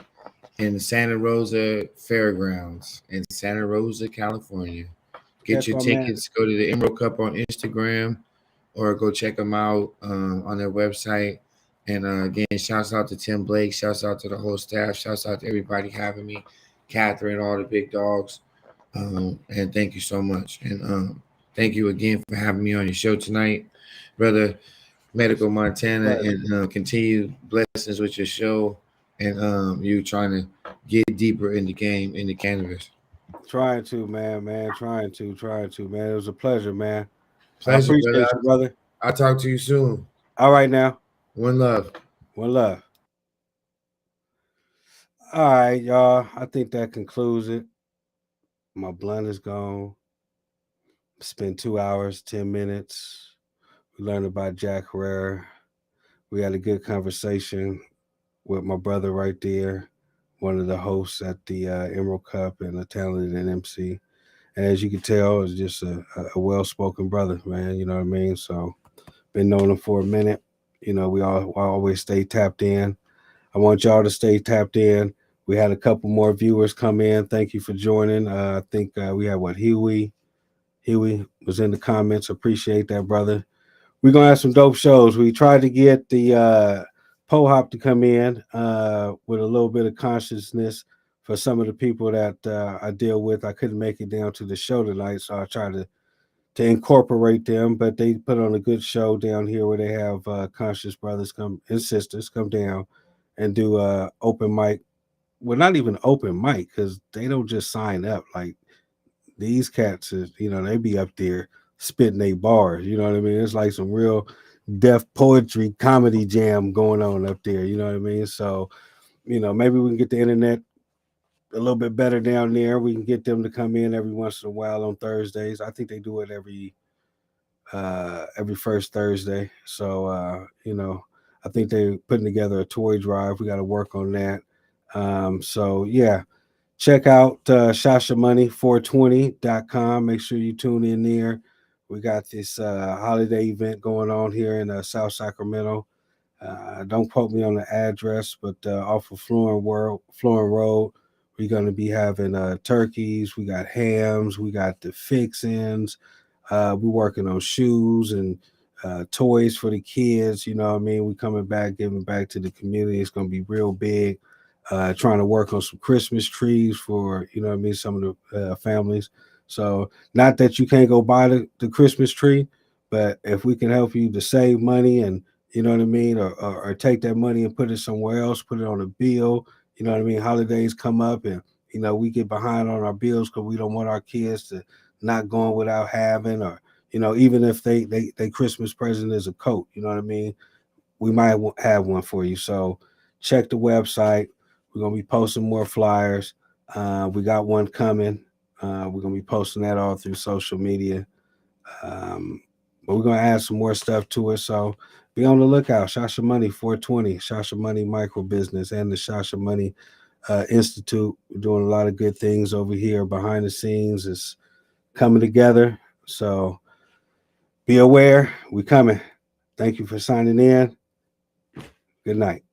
in the Santa Rosa Fairgrounds in Santa Rosa, California. Get Catch your my man. tickets. Go to the Emerald Cup on Instagram or go check them out on their website. And again, shouts out to Tim Blake. Shouts out to the whole staff. Shouts out to everybody having me, Catherine, all the big dogs. And thank you so much. And thank you again for having me on your show tonight, brother. Medical Montana, Pleasure. and continue blessings with your show and you trying to get deeper in the game in the cannabis. Trying to, man. Trying to, man. It was a pleasure, man. I Pleasure, brother. appreciate you, brother. I'll talk to you soon. All right now. One love. One love. All right, y'all. I think that concludes it. My blunt is gone. Spent 2 hours, 10 minutes. We learned about Jack Herrera. We had a good conversation with my brother right there, one of the hosts at the Emerald Cup and a talented MC. And as you can tell, it's just a well spoken brother, man. You know what I mean? So, been knowing him for a minute. You know, we all always stay tapped in. I want y'all to stay tapped in. We had a couple more viewers come in. Thank you for joining. I think we had what Huey. Huey was in the comments. Appreciate that, brother. We're gonna have some dope shows. We tried to get the Hop to come in with a little bit of consciousness for some of the people that I deal with. I couldn't make it down to the show tonight, so I tried to incorporate them. But they put on a good show down here where they have conscious brothers come and sisters come down and do open mic. Well, not even open mic because they don't just sign up. Like these cats is, they be up there spitting they bars. You know what I mean? It's like some real deaf poetry comedy jam going on up there. You know what I mean? So, maybe we can get the internet a little bit better down there. We can get them to come in every once in a while on Thursdays. I think they do it every first Thursday. So I think they're putting together a toy drive. We got to work on that. So yeah, check out Shashemonie420.com. Make sure you tune in there. We got this holiday event going on here in South Sacramento. Don't quote me on the address, but off of Florin Road, we're going to be having turkeys. We got hams. We got the fixins. We're working on shoes and toys for the kids. You know what I mean? We coming back, giving back to the community. It's going to be real big. Trying to work on some Christmas trees for, what I mean, some of the families. So not that you can't go buy the Christmas tree, but if we can help you to save money and, you know what I mean, or take that money and put it somewhere else, put it on a bill, you know what I mean? Holidays come up and, we get behind on our bills because we don't want our kids to not going without having, or, even if they Christmas present is a coat, you know what I mean? We might have one for you. So check the website. We're going to be posting more flyers. We got one coming. We're going to be posting that all through social media. But we're going to add some more stuff to it. So be on the lookout. Shashemonie420, Shashemonie Micro Business, and the Shashemonie Institute. We're doing a lot of good things over here behind the scenes. It's coming together. So be aware. We're coming. Thank you for signing in. Good night.